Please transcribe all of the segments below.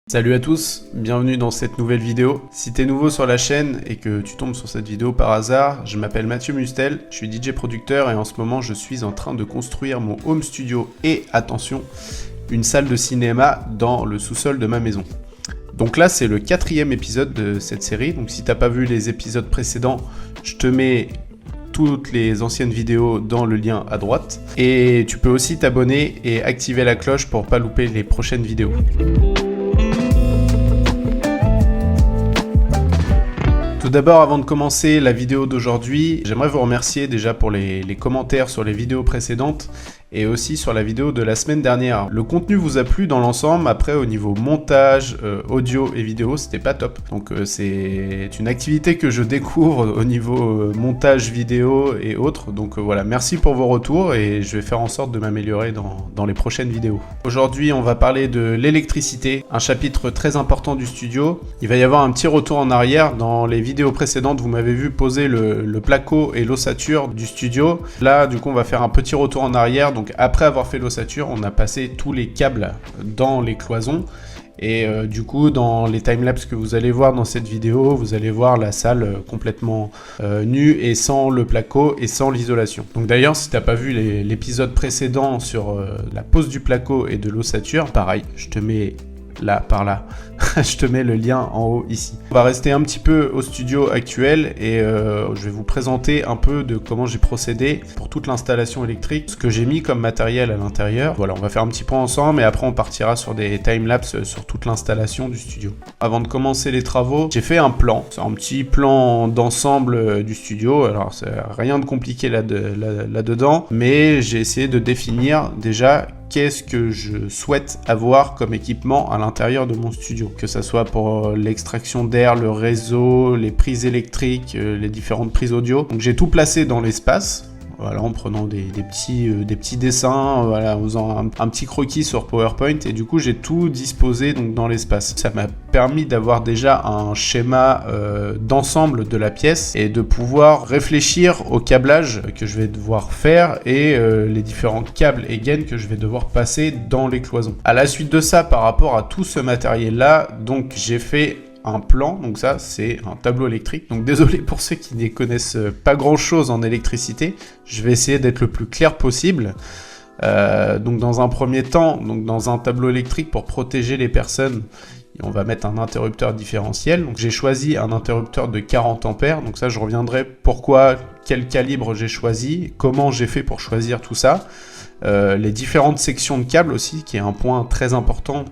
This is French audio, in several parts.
Salut à tous, bienvenue dans cette nouvelle vidéo. Si t'es nouveau sur la chaîne et que tu tombes sur cette vidéo par hasard, je m'appelle Mathieu Mustel, je suis DJ producteur et en ce moment je suis en train de construire mon home studio et, attention, une salle de cinéma dans le sous-sol de ma maison. Donc là c'est le 4e épisode de cette série, donc si t'as pas vu les épisodes précédents, je te mets toutes les anciennes vidéos dans le lien à droite. Et tu peux aussi t'abonner et activer la cloche pour pas louper les prochaines vidéos. Tout d'abord, avant de commencer la vidéo d'aujourd'hui, j'aimerais vous remercier déjà pour les commentaires sur les vidéos précédentes et aussi sur la vidéo de la semaine dernière. Le contenu vous a plu dans l'ensemble, après au niveau montage, audio et vidéo, c'était pas top. Donc c'est une activité que je découvre au niveau montage vidéo et autres. Donc voilà, merci pour vos retours et je vais faire en sorte de m'améliorer dans les prochaines vidéos. Aujourd'hui, on va parler de l'électricité, un chapitre très important du studio. Il va y avoir un petit retour en arrière. Dans les vidéos précédentes, vous m'avez vu poser le placo et l'ossature du studio. Là, du coup, on va faire un petit retour en arrière. Donc après avoir fait l'ossature, on a passé tous les câbles dans les cloisons. Et du coup, dans les timelapses que vous allez voir dans cette vidéo, vous allez voir la salle complètement nue et sans le placo et sans l'isolation. Donc d'ailleurs, si t'as pas vu l'épisode précédent sur la pose du placo et de l'ossature, pareil, je te mets là, par là. Je te mets le lien en haut ici. On va rester un petit peu au studio actuel et je vais vous présenter un peu de comment j'ai procédé pour toute l'installation électrique, ce que j'ai mis comme matériel à l'intérieur. Voilà, on va faire un petit point ensemble et après on partira sur des timelapses sur toute l'installation du studio. Avant de commencer les travaux, j'ai fait un plan. C'est un petit plan d'ensemble du studio. Alors c'est rien de compliqué là-dedans, mais j'ai essayé de définir déjà qu'est-ce que je souhaite avoir comme équipement à l'intérieur de mon studio. Que ça soit pour l'extraction d'air, le réseau, les prises électriques, les différentes prises audio. Donc j'ai tout placé dans l'espace. Voilà, en prenant des petits dessins, voilà, en faisant un petit croquis sur PowerPoint. Et du coup, j'ai tout disposé donc, dans l'espace. Ça m'a permis d'avoir déjà un schéma d'ensemble de la pièce et de pouvoir réfléchir au câblage que je vais devoir faire et les différents câbles et gaines que je vais devoir passer dans les cloisons. À la suite de ça, par rapport à tout ce matériel-là, donc j'ai fait un plan, donc ça c'est un tableau électrique, donc désolé pour ceux qui n'y connaissent pas grand chose en électricité, je vais essayer d'être le plus clair possible. Donc dans un premier temps, donc dans un tableau électrique pour protéger les personnes, on va mettre un interrupteur différentiel, donc j'ai choisi un interrupteur de 40 ampères, donc ça je reviendrai pourquoi, quel calibre j'ai choisi, comment j'ai fait pour choisir tout ça, les différentes sections de câbles aussi, qui est un point très important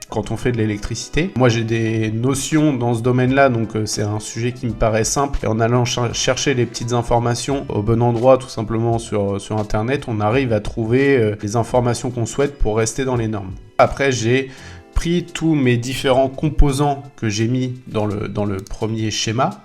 quand on fait de l'électricité. Moi j'ai des notions dans ce domaine-là, donc c'est un sujet qui me paraît simple. Et en allant chercher les petites informations au bon endroit, tout simplement sur internet, on arrive à trouver les informations qu'on souhaite pour rester dans les normes. Après j'ai pris tous mes différents composants que j'ai mis dans le premier schéma.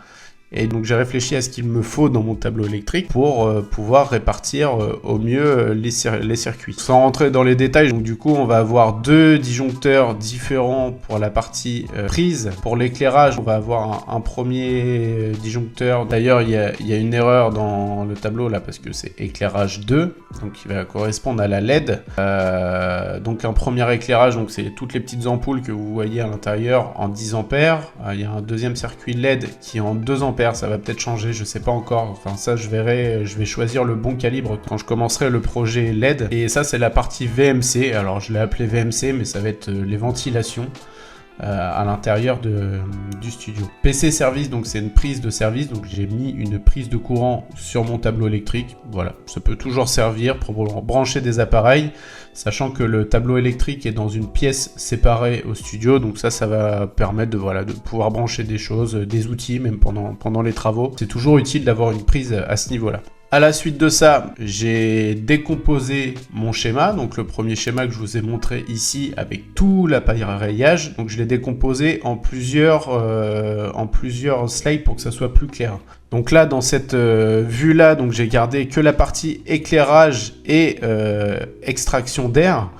Et donc j'ai réfléchi à ce qu'il me faut dans mon tableau électrique pour pouvoir répartir au mieux les circuits. Sans rentrer dans les détails, donc du coup on va avoir deux disjoncteurs différents pour la partie prise. Pour l'éclairage, on va avoir un premier disjoncteur. D'ailleurs il y a une erreur dans le tableau là parce que c'est éclairage 2, donc qui va correspondre à la LED. Donc un premier éclairage, donc c'est toutes les petites ampoules que vous voyez à l'intérieur en 10 ampères. Il y a un deuxième circuit LED qui est en 2 ampères. Ça va peut-être changer, je sais pas encore, enfin ça je verrai, je vais choisir le bon calibre quand je commencerai le projet LED. Et ça c'est la partie VMC, alors je l'ai appelé VMC mais ça va être les ventilations à l'intérieur du studio. PC service, donc c'est une prise de service, donc j'ai mis une prise de courant sur mon tableau électrique, voilà, ça peut toujours servir pour brancher des appareils, sachant que le tableau électrique est dans une pièce séparée au studio, donc ça va permettre de pouvoir brancher des choses, des outils, même pendant les travaux. C'est toujours utile d'avoir une prise à ce niveau-là. À la suite de ça, j'ai décomposé mon schéma, donc le premier schéma que je vous ai montré ici avec tout l'appareillage, donc je l'ai décomposé en plusieurs slides pour que ça soit plus clair. Donc là, dans cette vue-là, donc j'ai gardé que la partie éclairage et extraction d'air.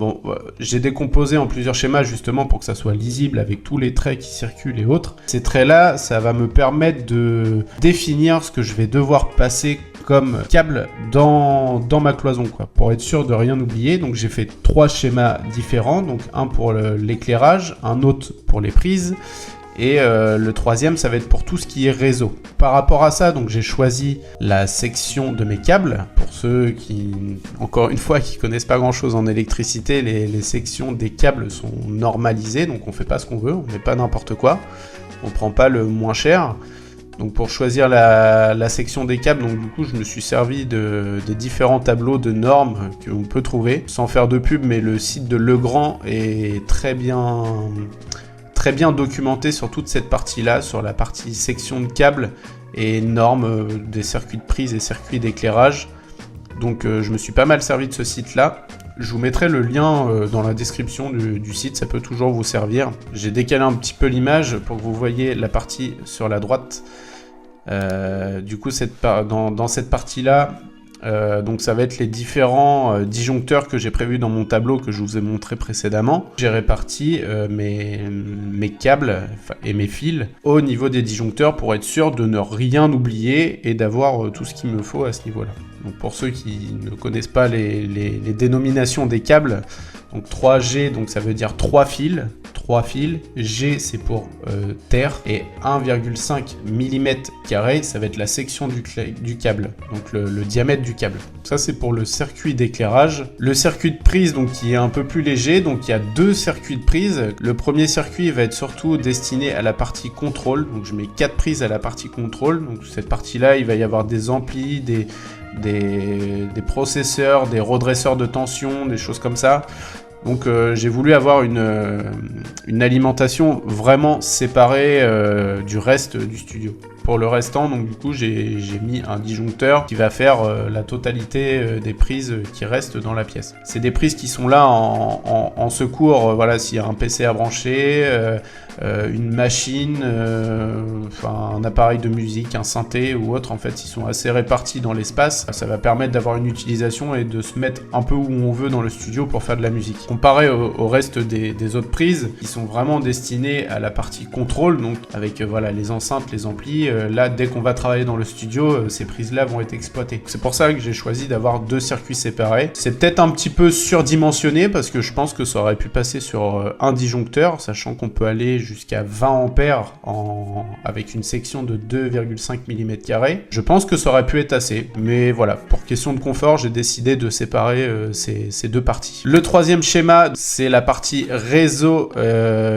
Bon, j'ai décomposé en plusieurs schémas justement pour que ça soit lisible avec tous les traits qui circulent et autres. Ces traits-là, ça va me permettre de définir ce que je vais devoir passer comme câble dans ma cloison, quoi, pour être sûr de rien oublier. Donc j'ai fait 3 schémas différents, donc un pour l'éclairage, un autre pour les prises, et le troisième, ça va être pour tout ce qui est réseau. Par rapport à ça, donc j'ai choisi la section de mes câbles. Pour ceux qui, encore une fois, qui connaissent pas grand chose en électricité, les sections des câbles sont normalisées, donc on fait pas ce qu'on veut, on met pas n'importe quoi, on prend pas le moins cher. Donc pour choisir la section des câbles, donc du coup je me suis servi des différents tableaux de normes qu'on peut trouver. Sans faire de pub, mais le site de Legrand est très bien documenté sur toute cette partie-là, sur la partie section de câbles et normes des circuits de prise et circuits d'éclairage. Donc je me suis pas mal servi de ce site-là. Je vous mettrai le lien dans la description du site, ça peut toujours vous servir. J'ai décalé un petit peu l'image pour que vous voyez la partie sur la droite. Du coup, dans cette partie-là, donc ça va être les différents disjoncteurs que j'ai prévus dans mon tableau que je vous ai montré précédemment. J'ai réparti mes câbles et mes fils au niveau des disjoncteurs pour être sûr de ne rien oublier et d'avoir tout ce qu'il me faut à ce niveau-là. Donc pour ceux qui ne connaissent pas les dénominations des câbles, donc 3G, donc ça veut dire 3 fils. 3 fils, G c'est pour terre, et 1,5 mm², ça va être la section du câble, donc le diamètre du câble. Ça c'est pour le circuit d'éclairage. Le circuit de prise, donc qui est un peu plus léger, donc il y a 2 circuits de prise. Le premier circuit va être surtout destiné à la partie contrôle, donc je mets 4 prises à la partie contrôle. Donc cette partie-là, il va y avoir des amplis, des processeurs, des redresseurs de tension, des choses comme ça. Donc j'ai voulu avoir une alimentation vraiment séparée du reste du studio. Pour le restant, donc du coup j'ai mis un disjoncteur qui va faire la totalité des prises qui restent dans la pièce. C'est des prises qui sont là en secours, voilà, s'il y a un PC à brancher, une machine, un appareil de musique, un synthé ou autre, en fait ils sont assez répartis dans l'espace. Ça va permettre d'avoir une utilisation et de se mettre un peu où on veut dans le studio pour faire de la musique. Comparé au reste des autres prises, qui sont vraiment destinées à la partie contrôle, donc avec voilà, les enceintes, les amplis, là dès qu'on va travailler dans le studio, ces prises-là vont être exploitées. C'est pour ça que j'ai choisi d'avoir 2 circuits séparés. C'est peut-être un petit peu surdimensionné parce que je pense que ça aurait pu passer sur un disjoncteur, sachant qu'on peut aller jusqu'à 20 ampères avec une section de 2,5 mm². Je pense que ça aurait pu être assez, mais voilà, pour question de confort, j'ai décidé de séparer ces 2 parties. Le troisième schéma, c'est la partie réseau,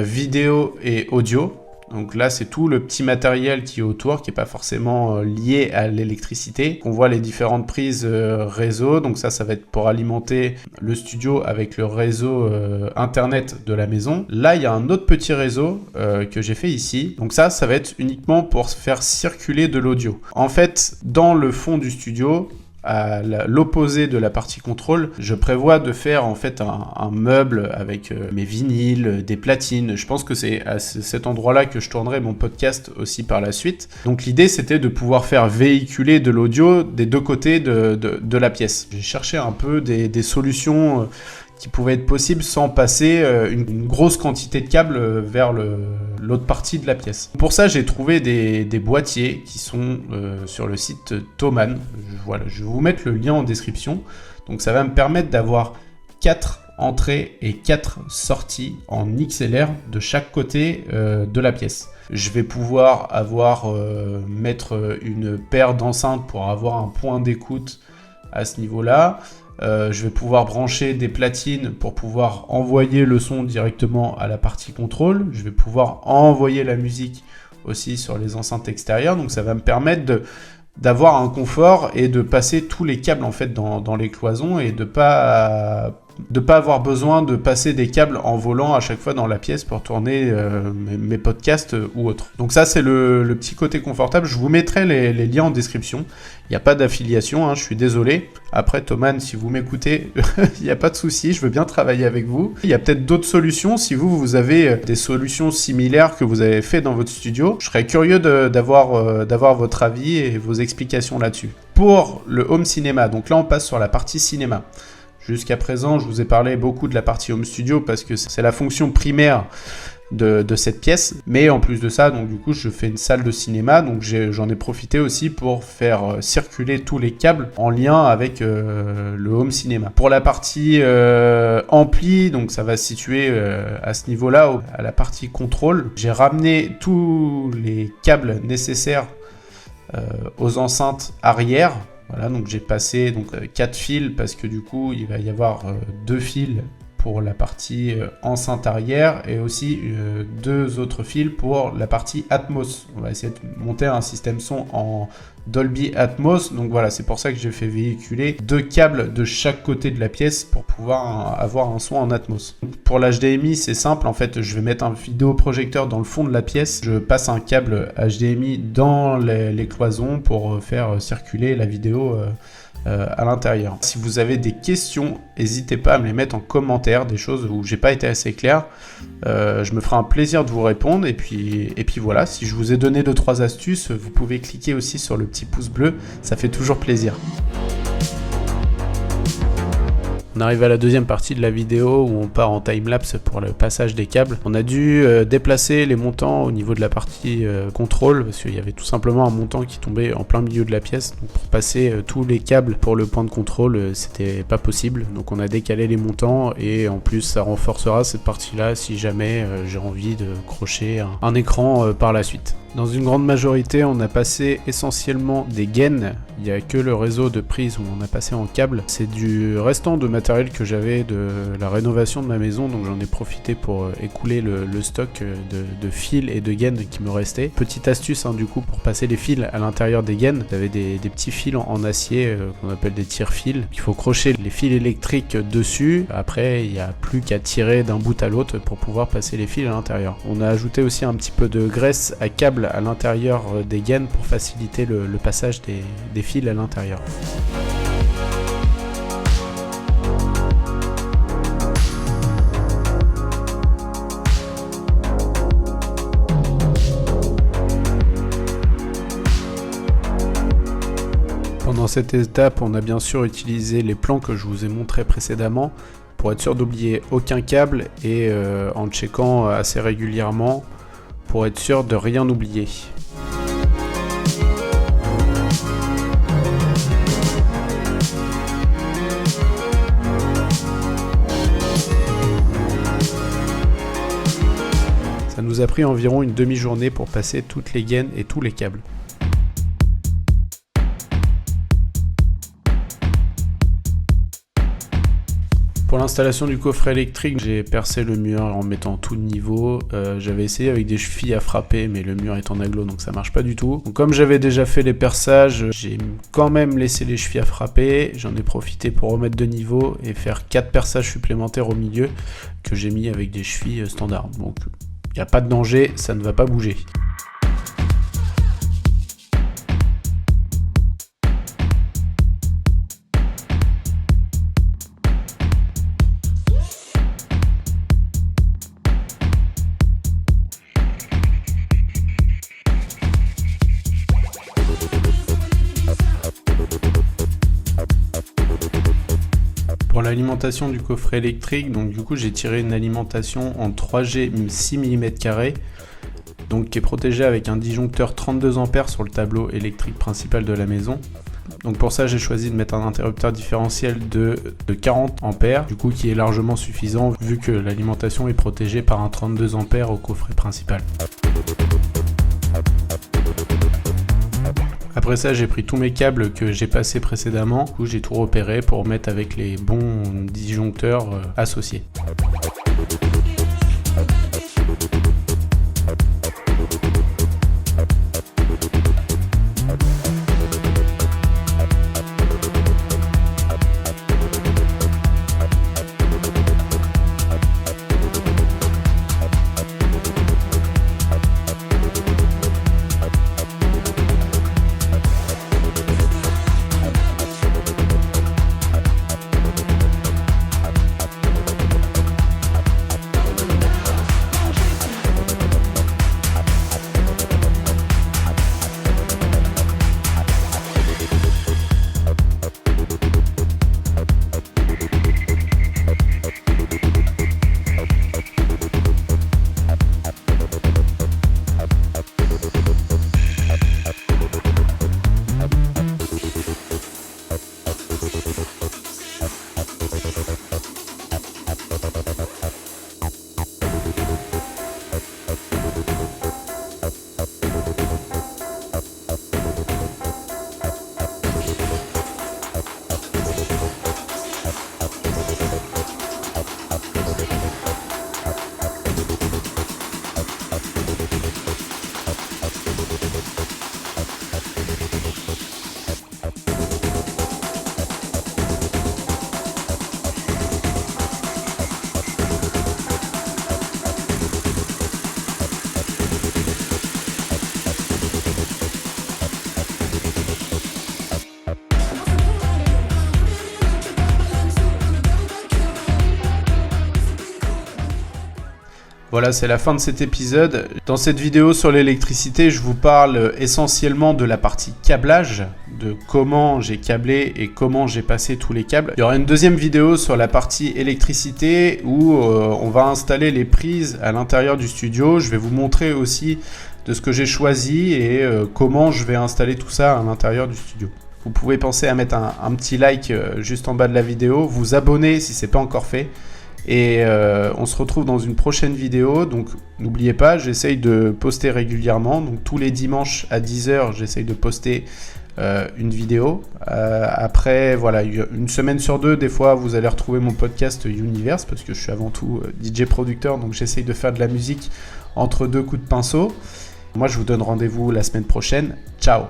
vidéo et audio. Donc là, c'est tout le petit matériel qui est autour, qui n'est pas forcément lié à l'électricité. On voit les différentes prises réseau. Donc ça va être pour alimenter le studio avec le réseau internet de la maison. Là, il y a un autre petit réseau que j'ai fait ici. Donc ça va être uniquement pour faire circuler de l'audio. En fait, dans le fond du studio, à l'opposé de la partie contrôle, je prévois de faire en fait un meuble avec mes vinyles, des platines. Je pense que c'est à cet endroit-là que je tournerai mon podcast aussi par la suite. Donc l'idée c'était de pouvoir faire véhiculer de l'audio des 2 côtés de la pièce. J'ai cherché un peu des solutions qui pouvaient être possibles sans passer une grosse quantité de câbles vers l'autre partie de la pièce. Pour ça, j'ai trouvé des boîtiers qui sont sur le site Thomann. Voilà, je vais vous mettre le lien en description. Donc ça va me permettre d'avoir 4 entrées et 4 sorties en XLR de chaque côté de la pièce. Je vais pouvoir mettre une paire d'enceintes pour avoir un point d'écoute à ce niveau-là. Je vais pouvoir brancher des platines pour pouvoir envoyer le son directement à la partie contrôle. Je vais pouvoir envoyer la musique aussi sur les enceintes extérieures. Donc ça va me permettre d'avoir un confort et de passer tous les câbles en fait dans les cloisons et de pas avoir besoin de passer des câbles en volant à chaque fois dans la pièce pour tourner mes podcasts ou autres. Donc ça c'est le petit côté confortable. Je vous mettrai les liens en description. Il n'y a pas d'affiliation, je suis désolé. Après Thomann, si vous m'écoutez, il n'y a pas de souci, je veux bien travailler avec vous. Il y a peut-être d'autres solutions. Si vous avez des solutions similaires que vous avez fait dans votre studio, je serais curieux d'avoir votre avis et vos explications là-dessus. Pour le home cinéma, donc là on passe sur la partie cinéma. Jusqu'à présent, je vous ai parlé beaucoup de la partie Home Studio parce que c'est la fonction primaire de cette pièce, mais en plus de ça, donc du coup je fais une salle de cinéma, donc j'en ai profité aussi pour faire circuler tous les câbles en lien avec le home cinéma. Pour la partie ampli, donc ça va se situer à ce niveau-là, à la partie contrôle, j'ai ramené tous les câbles nécessaires aux enceintes arrière. Voilà, donc j'ai passé 4 fils parce que du coup il va y avoir 2 fils pour la partie enceinte arrière et aussi 2 autres fils pour la partie Atmos. On va essayer de monter un système son en Dolby Atmos, donc voilà, c'est pour ça que j'ai fait véhiculer 2 câbles de chaque côté de la pièce pour pouvoir avoir un son en Atmos. Pour l'HDMI, c'est simple, en fait, je vais mettre un vidéoprojecteur dans le fond de la pièce, je passe un câble HDMI dans les cloisons pour faire circuler la vidéo à l'intérieur. Si vous avez des questions, n'hésitez pas à me les mettre en commentaire, des choses où j'ai pas été assez clair. Je me ferai un plaisir de vous répondre. Et puis voilà, si je vous ai donné 2-3 astuces, vous pouvez cliquer aussi sur le petit pouce bleu, ça fait toujours plaisir. On arrive à la deuxième partie de la vidéo où on part en timelapse pour le passage des câbles. On a dû déplacer les montants au niveau de la partie contrôle parce qu'il y avait tout simplement un montant qui tombait en plein milieu de la pièce. Donc pour passer tous les câbles pour le point de contrôle, c'était pas possible. Donc on a décalé les montants et en plus ça renforcera cette partie-là si jamais j'ai envie de crocher un écran par la suite. Dans une grande majorité, on a passé essentiellement des gaines. Il n'y a que le réseau de prise où on a passé en câble. C'est du restant de matériel que j'avais de la rénovation de ma maison, donc j'en ai profité pour écouler le stock de fils et de gaines qui me restait. Petite astuce du coup pour passer les fils à l'intérieur des gaines. Vous avez des petits fils en acier qu'on appelle des tire-fils. Il faut crocher les fils électriques dessus. Après, il n'y a plus qu'à tirer d'un bout à l'autre pour pouvoir passer les fils à l'intérieur. On a ajouté aussi un petit peu de graisse à câble à l'intérieur des gaines pour faciliter le passage des fils à l'intérieur. Pendant cette étape, on a bien sûr utilisé les plans que je vous ai montrés précédemment pour être sûr d'oublier aucun câble et en checkant assez régulièrement pour être sûr de rien oublier. Ça nous a pris environ une demi-journée pour passer toutes les gaines et tous les câbles. Pour l'installation du coffret électrique, j'ai percé le mur en mettant tout de niveau. J'avais essayé avec des chevilles à frapper, mais le mur est en aglo, donc ça marche pas du tout. Donc, comme j'avais déjà fait les perçages, j'ai quand même laissé les chevilles à frapper. J'en ai profité pour remettre de niveau et faire 4 perçages supplémentaires au milieu que j'ai mis avec des chevilles standards. Donc il n'y a pas de danger, ça ne va pas bouger. Pour l'alimentation du coffret électrique, donc du coup j'ai tiré une alimentation en 3G 6 mm, donc qui est protégée avec un disjoncteur 32 A sur le tableau électrique principal de la maison. Donc pour ça j'ai choisi de mettre un interrupteur différentiel de 40 A, du coup qui est largement suffisant vu que l'alimentation est protégée par un 32 A au coffret principal. Après ça, j'ai pris tous mes câbles que j'ai passés précédemment, du coup j'ai tout repéré pour mettre avec les bons disjoncteurs associés. Voilà, c'est la fin de cet épisode. Dans cette vidéo sur l'électricité, je vous parle essentiellement de la partie câblage, de comment j'ai câblé et comment j'ai passé tous les câbles. Il y aura une deuxième vidéo sur la partie électricité où on va installer les prises à l'intérieur du studio. Je vais vous montrer aussi de ce que j'ai choisi et comment je vais installer tout ça à l'intérieur du studio. Vous pouvez penser à mettre un petit like juste en bas de la vidéo, vous abonner si ce n'est pas encore fait. Et on se retrouve dans une prochaine vidéo, donc n'oubliez pas, j'essaye de poster régulièrement, donc tous les dimanches à 10h, j'essaye de poster une vidéo. Après, voilà, une semaine sur deux, des fois, vous allez retrouver mon podcast Universe, parce que je suis avant tout DJ producteur, donc j'essaye de faire de la musique entre deux coups de pinceau. Moi, je vous donne rendez-vous la semaine prochaine. Ciao!